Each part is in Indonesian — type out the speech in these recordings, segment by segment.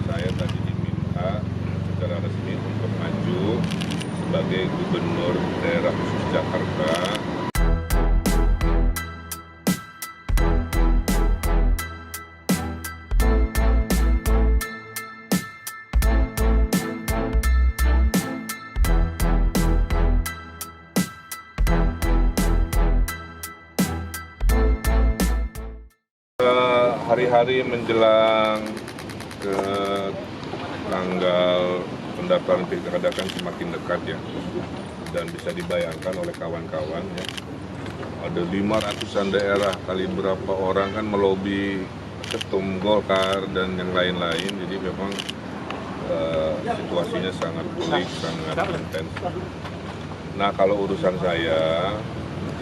saya tadi diminta secara resmi untuk maju sebagai Gubernur Daerah Khusus Jakarta. Hari-hari menjelang ke tanggal pendaftaran pilkada kan semakin dekat ya, dan bisa dibayangkan oleh kawan-kawan ya, ada 500-an daerah, kali berapa orang kan melobi ketum Golkar dan yang lain-lain, jadi memang situasinya sangat pelik, sangat intens. Nah, kalau urusan saya,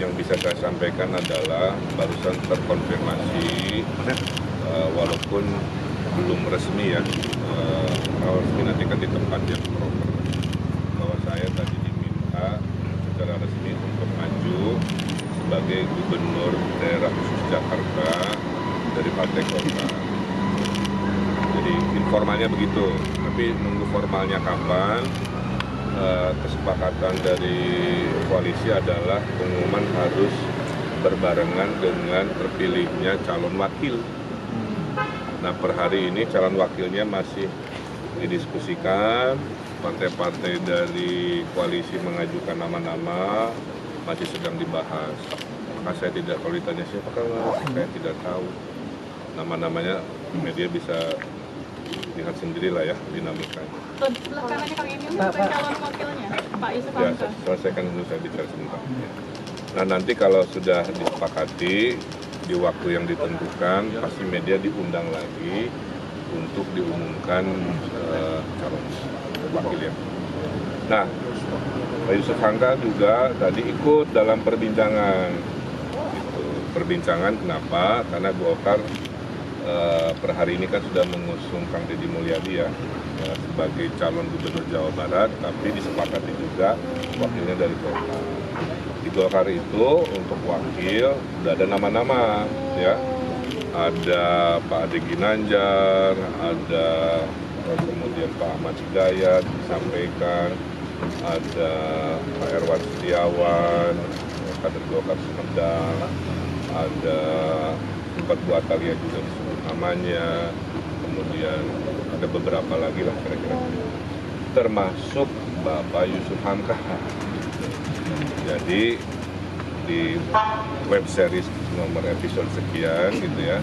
yang bisa saya sampaikan adalah barusan terkonfirmasi, walaupun belum resmi ya, kalau resmi nanti kan di tempat yang proper, bahwa saya tadi diminta secara resmi untuk maju sebagai Gubernur Daerah Khusus Jakarta dari Partai Golkar. Jadi informalnya begitu, tapi nunggu formalnya kapan. Kesepakatan dari koalisi adalah pengumuman harus berbarengan dengan terpilihnya calon wakil. Nah, per hari ini calon wakilnya masih didiskusikan, partai-partai dari koalisi mengajukan nama-nama, masih sedang dibahas. Maka saya tidak, kalau ditanya siapa kan saya tidak tahu. Nama-namanya media bisa lihat sendirilah ya dinamikanya. Sebelah kanannya Kang Emil siapa calon wakilnya? Pak Yusuf Hamka. Ya, selesaikan dulu, saya bicara sebentar. Nah, nanti kalau sudah disepakati di waktu yang ditentukan, pasti media diundang lagi untuk diumumkan calon wakilnya. Nah, Pak Yusuf Hamka juga tadi ikut dalam perbincangan. Gitu. Perbincangan kenapa? Karena Golkar per hari ini kan sudah mengusung Kang Deddy Mulyadi ya, sebagai calon gubernur Jawa Barat, tapi disepakati juga wakilnya dari Golkar. Di Golkar itu untuk wakil sudah ada nama-nama ya, ada Pak Ade Ginanjar, ada kemudian Pak Ahmad Hidayat disampaikan, ada Pak Erwan Setiawan, kader Golkar Sumedang, ada sempat Bu Atalia juga disebut namanya, kemudian ada beberapa lagi lah kira-kira, termasuk Bapak Yusuf Hamka. Jadi di web series nomor episode sekian gitu ya,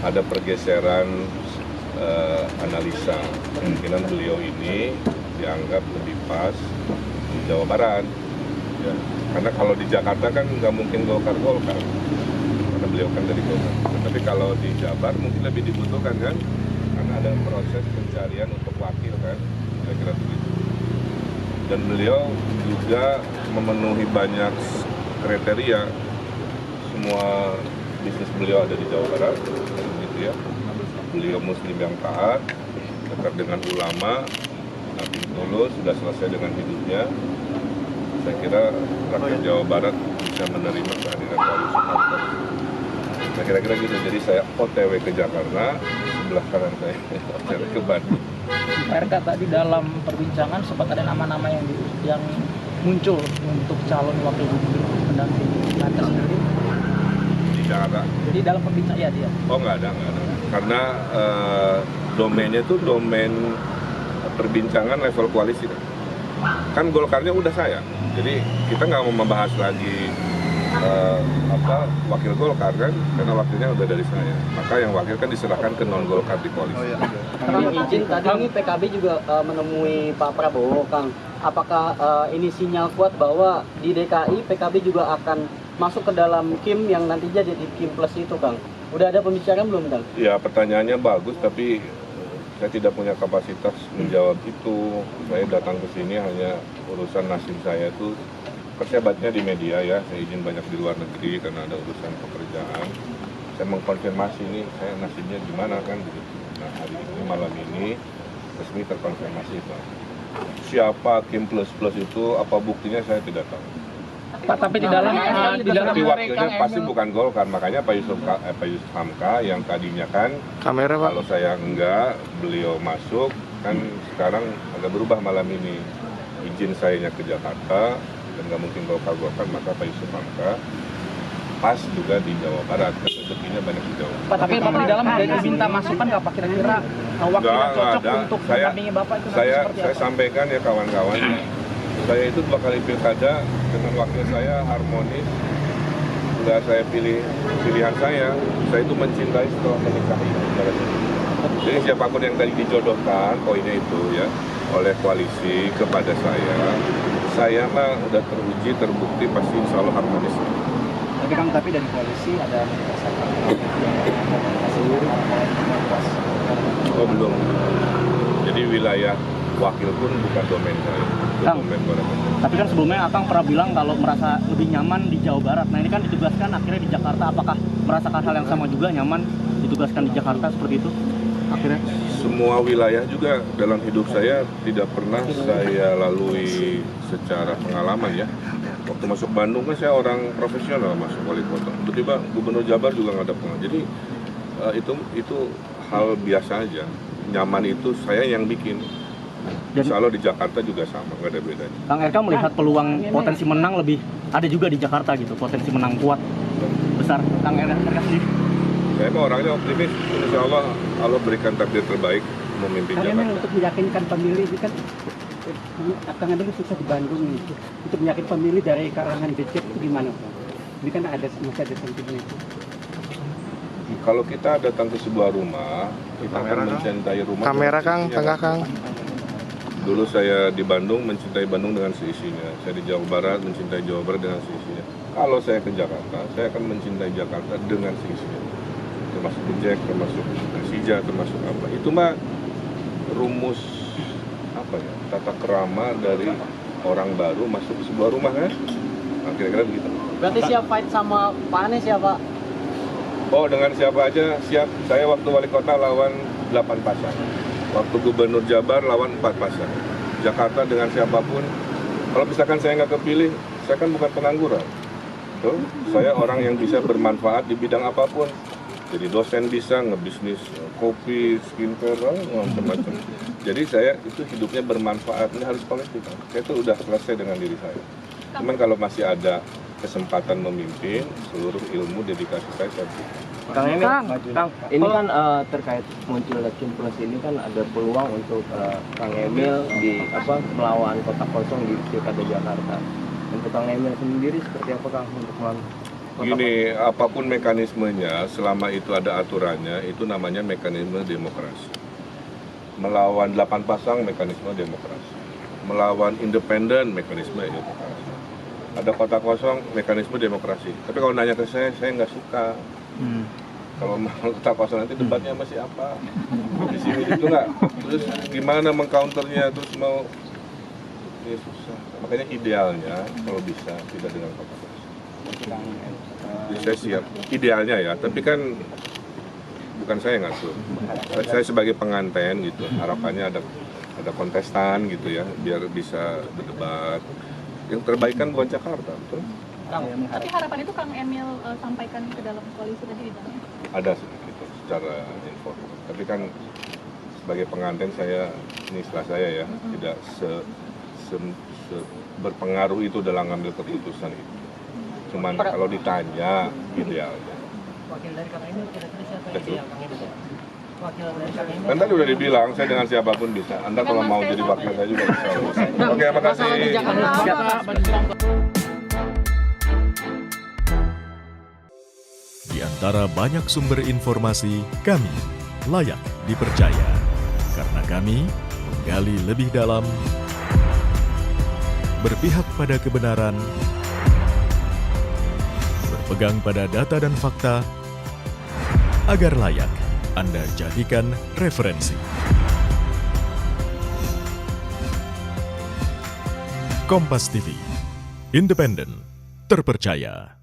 ada pergeseran analisa kemungkinan beliau ini dianggap lebih pas di Jawa Barat ya. Karena kalau di Jakarta kan nggak mungkin Golkar, karena beliau kan dari Golkar. Tapi kalau di Jabar mungkin lebih dibutuhkan kan, karena ada proses pencarian untuk wakil kan, kira-kira begitu. Dan beliau juga memenuhi banyak kriteria. Semua bisnis beliau ada di Jawa Barat, gitu ya. Beliau Muslim yang taat, dekat dengan ulama, nabi tulus, sudah selesai dengan hidupnya. Saya kira rakyat Jawa Barat bisa menerima kehadiran Pak Yusuf Hamka. Nah, kira-kira gitu. Jadi saya OTW ke Jakarta, sebelah kanan saya OTW ke Bandung. Pak RK, tadi dalam perbincangan sempat ada nama-nama yang muncul untuk calon wakil gubernur pendamping Anda sendiri Di Jakarta. Jadi dalam perbincangan ya dia. Oh, nggak ada. Karena domainnya itu domain perbincangan level koalisi kan Golkarnya udah saya, jadi kita nggak mau membahas lagi wakil Golkar kan, karena wakilnya udah dari saya, maka yang wakil kan diserahkan ke non Golkar di koalisi. Kang izin, tadi ini PKB juga menemui Pak Prabowo, Kang. Apakah ini sinyal kuat bahwa di DKI PKB juga akan masuk ke dalam KIM yang nantinya jadi KIM Plus itu, Kang? Udah ada pembicaraan belum, Kang? Ya, pertanyaannya bagus, tapi saya tidak punya kapasitas menjawab itu. Saya datang ke sini hanya urusan nasib saya itu, saya bacanya di media ya, saya izin banyak di luar negeri karena ada urusan pekerjaan. Saya mengkonfirmasi ini, saya nasibnya gimana kan begitu. Nah, hari ini malam ini resmi terkonfirmasi Pak. Siapa Kim Plus Plus itu, apa buktinya saya tidak tahu. Pak, tapi di dalam Tapi wakilnya pasti bukan Golkar, makanya Pak Yusuf Hamka yang tadinya kan Kamera Pak. kalau saya enggak, beliau masuk, kan sekarang agak berubah malam ini. Izin sayanya ke Jakarta, dan nggak mungkin Golkar, maka Pak Yusuf Hamka pas juga di Jawa Barat, kan rezekinya banyak di Jawa Barat. Pak, tapi Bapak di dalam ada diminta masukan nggak Pak kira-kira wakil yang cocok untuk mendampingi Bapak itu nanti Saya seperti apa? sampaikan ya kawan-kawan, saya itu 2 kali pilkada dengan wakil saya harmonis, nggak saya pilih pilihan saya itu mencintai setelah menikahi. Jadi siapapun yang tadi dijodohkan, poinnya itu ya, oleh koalisi kepada saya mah udah teruji, terbukti, pasti insya Allah harmonis. Tapi dari koalisi ada berdasarkan Oh belum. Jadi wilayah wakil pun bukan domain saya, itu Kang. domain orang. Tapi kan sebelumnya Akang pernah bilang kalau merasa lebih nyaman di Jawa Barat. Nah ini kan ditugaskan akhirnya di Jakarta. Apakah merasakan hal yang sama juga, nyaman ditugaskan di Jakarta seperti itu? Akhirnya Semua wilayah juga dalam hidup saya tidak pernah saya lalui secara pengalaman ya. Waktu masuk Bandung kan saya orang profesional masuk wali kota. Tiba-tiba gubernur Jabar juga nggak ada pengalaman. Jadi itu hal biasa aja. Nyaman itu saya yang bikin. Insya Allah di Jakarta juga sama, nggak ada bedanya. Kang RK melihat peluang potensi menang lebih ada juga di Jakarta gitu, potensi menang kuat besar. Kang RK sendiri. Saya mah orangnya optimis. Insya Allah berikan takdir terbaik memimpin Karena Jakarta. memang untuk meyakinkan pemilih itu kan Kang Emil susah di Bandung nih. Untuk meyakinkan pemilih dari kalangan becek itu gimana Pak? Ini kan masih ada sentimen itu. Kalau kita datang ke sebuah rumah, kita akan mencintai rumah. Kamera dengan Kang, seisinya. tengah Kang. Dulu saya di Bandung mencintai Bandung dengan seisinya. Saya di Jawa Barat mencintai Jawa Barat dengan seisinya. Kalau saya ke Jakarta, saya akan mencintai Jakarta dengan seisinya. Termasuk Becek, termasuk Persija, termasuk apa. Itu mah rumus apa ya? Tata kerama dari orang baru masuk ke sebuah rumah kan? Nah, kira-kira begitu. Berarti siap fight sama Pak Anies ya Pak? Oh, dengan siapa aja siap. Saya waktu wali kota lawan 8 pasang. Waktu gubernur Jabar lawan 4 pasang. Jakarta dengan siapapun. Kalau misalkan saya nggak kepilih, saya kan bukan pengangguran. Tuh, saya orang yang bisa bermanfaat di bidang apapun. Jadi dosen bisa, ngebisnis kopi, skincare, macam-macam. Jadi saya itu hidupnya bermanfaat. Ini harus kolektif. Saya itu udah selesai dengan diri saya. Cuman kalau masih ada kesempatan memimpin, seluruh ilmu dedikasi saya berikan. Kang Emil, Kang, ini kan terkait munculnya Kim Plus ini kan ada peluang untuk Kang Emil melawan kotak kosong di Pilkada Jakarta. Untuk Kang Emil sendiri seperti apa Kang untuk melawan kotak Gini, apapun mekanismenya, selama itu ada aturannya, itu namanya mekanisme demokrasi. Melawan 8 pasang, mekanisme demokrasi. Melawan independen, mekanisme demokrasi. Ada kotak kosong, mekanisme demokrasi. Tapi kalau nanya ke saya nggak suka. Kalau mau kotak kosong nanti debatnya masih apa? Di sini itu nggak. Terus gimana mengcounternya? Terus mau ini susah. Makanya idealnya kalau bisa tidak dengan kotak kosong. Jadi saya siap. Idealnya ya. Tapi kan bukan saya yang ngatur. Saya sebagai penganten gitu. Harapannya ada kontestan gitu ya, biar bisa berdebat. Yang terbaik kan bukan Jakarta, betul? Tapi harapan itu Kang Emil sampaikan ke dalam koalisi tadi di dalamnya. Ada sedikit secara informal. Tapi kan sebagai pengantin saya, ini setelah saya ya, tidak berpengaruh itu dalam ngambil keputusan itu. Cuman kalau ditanya idealnya. Wakil dari Kang Emil kira-kira siapa yang Kang Emil? Wakil dari Kang Emil. Kan tadi udah dibilang, saya dengan siapapun bisa. Anda kalau mau jadi wakil saya juga bisa. Oke, makasih. Di antara banyak sumber informasi, kami layak dipercaya. Karena kami menggali lebih dalam, berpihak pada kebenaran, berpegang pada data dan fakta, agar layak Anda jadikan referensi. Kompas TV, independen, terpercaya.